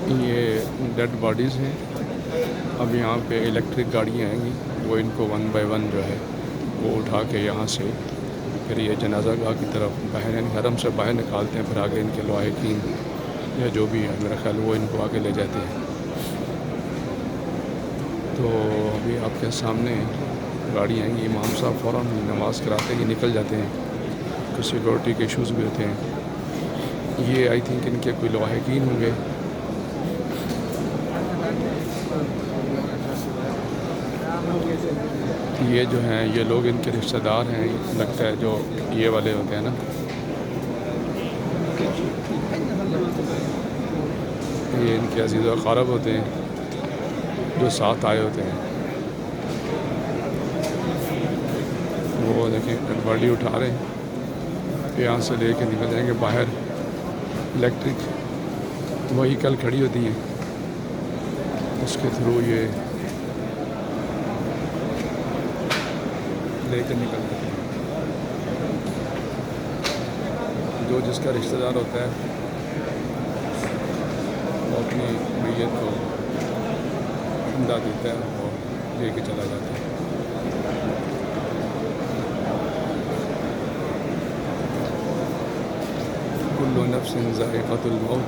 ये dead bodies हैं। अब यहाँ पे इलेक्ट्रिक गाड़ियाँ आएंगी, वो इनको वन बाय वन जो है वो उठा के यहाँ से फिर ये जनाजा गाह की तरफ बाहर, यानी हरम से बाहर निकालते हैं। फिर आगे इनके लवाहिकीन या जो भी है मेरा ख्याल वो इनको आगे ले जाते हैं। तो अभी आपके सामने गाड़ी आएंगी। इमाम साहब फ़ौरन नमाज़ कराते ही निकल जाते हैं, कुछ सिक्योरिटी के इशूज़ भी होते हैं। ये आई थिंक इनके कोई लवाहिकीन होंगे। ये जो हैं ये लोग इनके रिश्तेदार हैं, लगता है, जो ये वाले होते हैं ना, ये इनके अज़ीज़ व अक़ारब होते हैं जो साथ आए होते हैं। वो देखें बॉडी उठा रहे हैं, यहाँ से लेके निकल जाएंगे बाहर। इलेक्ट्रिक व्हीकल खड़ी होती हैं, उसके थ्रू ये लेकर निकल जाते हैं। जो जिसका रिश्तेदार होता है वो अपनी मैयत को जिंदा देता है और लेके चला जाता है। कुल्लु नफ्सिन ज़ाइक़तुल मौत।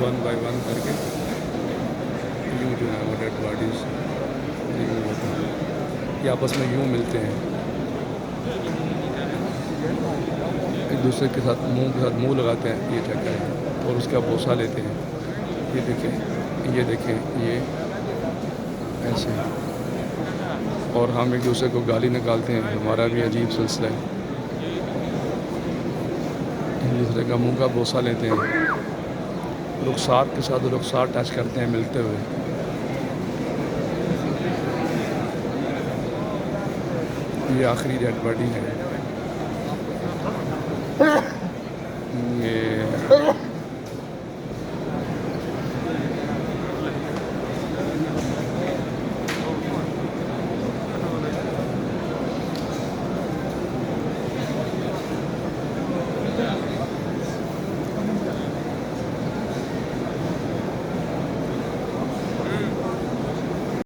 वन बाय वन करके यूँ जो है वो डेड बॉडीज़ यूँ होती हैं, ये आपस में यूँ मिलते हैं, एक दूसरे के साथ मुंह लगाते हैं, ये चक्कर है, और उसका बोसा लेते हैं। ये देखें, ये देखें, ये ऐसे। और हम एक दूसरे को गाली निकालते हैं, हमारा भी अजीब सिलसिला है। एक दूसरे का मुंह का बोसा लेते हैं, रुखसार के साथ रुखसार टच करते हैं मिलते हुए। ये आखिरी डेड बॉडी है। ये